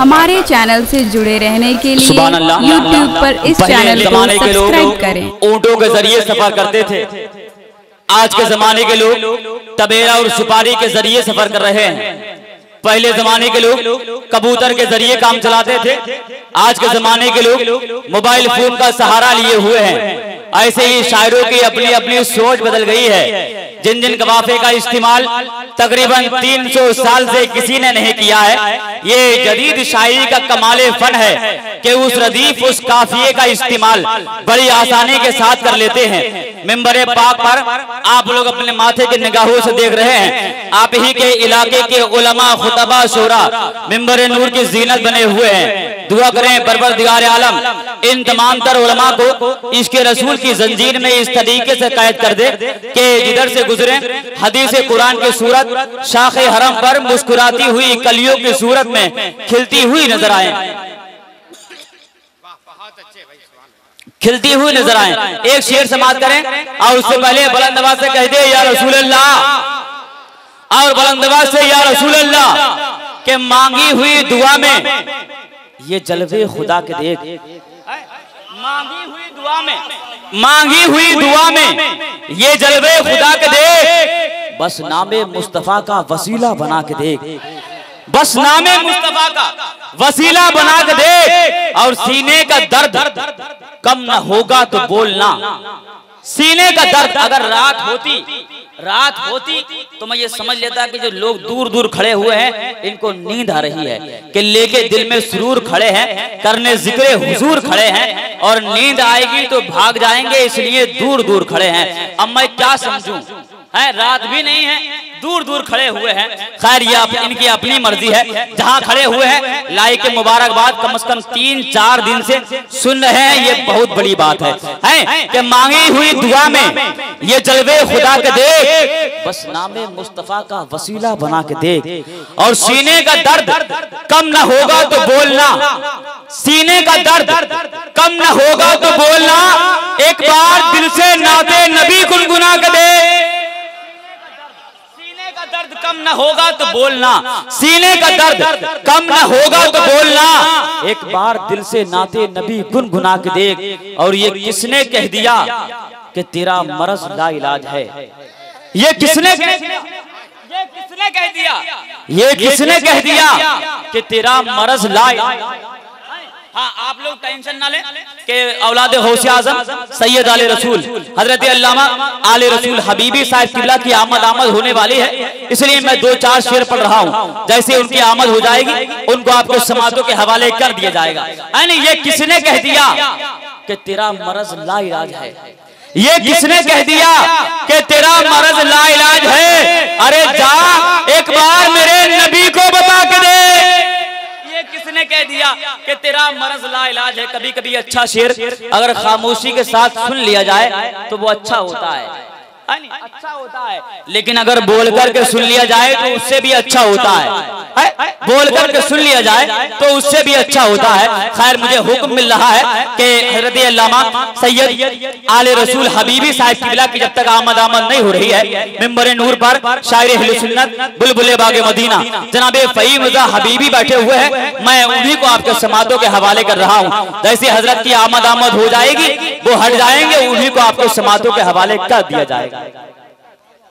हमारे चैनल से जुड़े रहने के लिए YouTube पर इस चैनल को सब्सक्राइब करें। ऊंटों के जरिए सफर करते थे। आज के जमाने के लोग तबेला और सुपारी के जरिए सफर कर रहे हैं। पहले जमाने के लोग कबूतर के जरिए काम चलाते थे। आज के जमाने के लोग मोबाइल फोन का सहारा लिए हुए हैं। ऐसे ही शायरों की अपनी अपनी सोच बदल गई है। जिन जिन कवाफे का इस्तेमाल तकरीबन 300 साल से किसी ने नहीं किया है, ये जदीद शायरी का कमाले फन है कि उस रदीफ उस काफिये का इस्तेमाल बड़ी आसानी के साथ कर लेते हैं। मिंबरे पाक पर आप लोग अपने माथे की निगाहों से देख रहे हैं, आप ही के इलाके के उलमा खुतबा शोरा मिंबरे नूर की जीनत बने हुए हैं। दुआ करें परवरदिगार आलम इन तमाम तर उलमा को इसके रसूल की जंजीर में इस तरीके से कैद कर दे कि जिधर से गुजरे हदीस कुरान की सूरत शाखे हरम पर मुस्कुराती हुई कलियों की सूरत में खिलती हुई नजर आए, खिलती हुई नजर आए। एक शेर समाप्त करें और उससे पहले बुलंद आवाज से कह दे या रसूल अल्लाह, और बुलंद आवाज से या रसूल अल्लाह के मांगी हुई दुआ में ये जलवे खुदा के देख, मांगी हुई दुआ में, मांगी हुई दुआ में ये जलवे खुदा के देख, बस नामे मुस्तफा का वसीला बना के देख, बस नामे मुस्तफा का वसीला बना के देख। और सीने का दर्द कम न होगा तो बोलना, सीने का दर्द अगर रात होती तो मैं ये समझ लेता कि जो लोग दूर दूर खड़े हुए हैं इनको नींद आ रही है, कि लेके दिल में सुरूर खड़े हैं, करने जिक्र हुजूर खड़े हैं, और नींद आएगी तो भाग जाएंगे, इसलिए दूर दूर खड़े हैं। अब मैं क्या समझूं, है रात भी नहीं है, दूर दूर खड़े हुए हैं। खैर ये इनकी अपनी मर्जी है। जहां खड़े हुए हैं लाइक मुबारकबाद कम से कम 3-4 दिन से सुन रहे हैं, ये बहुत बड़ी बात है कि मांगी हुई दुआ में ये जलवे खुदा के देख, बस नामे मुस्तफा का वसीला बना के देख। और सीने का दर्द कम न होगा तो बोलना, सीने का दर्द कम न होगा तो बोलना, एक बार दिल से नाते नबी गुनगुना के देख। दर्द कम न होगा तो बोलना, सीने का दर्द कम न होगा तो बोलना, एक बार दिल से नाते नबी गुनगुना के देख। और ये किसने कह दिया कि तेरा मरज ला इलाज है, ये किसने कह दिया, ये किसने कह दिया, ये किसने कह दिया कि तेरा मरज ला इलाज। हाँ आप लोग टेंशन ना लें कि औलाद गौसे आजम सैयद आले रसूल हजरत अल्लामा आले रसूल हबीबी साहब किबला की आमद होने वाली है, इसलिए मैं 2-4 शेर पढ़ रहा हूँ। जैसे उनकी आमद हो जाएगी उनको आपको समातों के हवाले कर दिया जाएगा। यानी ये किसने कह दिया कि तेरा मरज ला इलाज है, ये किसने कह दिया कि तेरा मरज ला इलाज है, अरे जा एक बार मेरे नबी को बता के दे। किसने कह दिया कि तेरा मरज ला इलाज है। कभी कभी अच्छा शेर अगर खामोशी के साथ सुन लिया जाए तो वो अच्छा होता है, अच्छा होता है, लेकिन अगर बोल करके सुन लिया जाए तो उससे भी अच्छा होता है, बोल करके सुन लिया जाए तो उससे भी अच्छा होता है। खैर मुझे हुक्म मिल रहा है कि हजरत अल्लामा सैयद आले रसूल हबीबी साहब किबला की जब तक आमद नहीं हो रही है, मिंबर नूर पर शायर अहले सुन्नत बुलबुले बागे मदीना जनाब फहीम रज़ा हबीबी बैठे हुए हैं, मैं उन्हीं को आपके समातों के हवाले कर रहा हूँ। जैसे हजरत की आमद हो जाएगी वो हट जाएंगे, उन्हीं को आपको समातों के हवाले कर दिया जाएगा।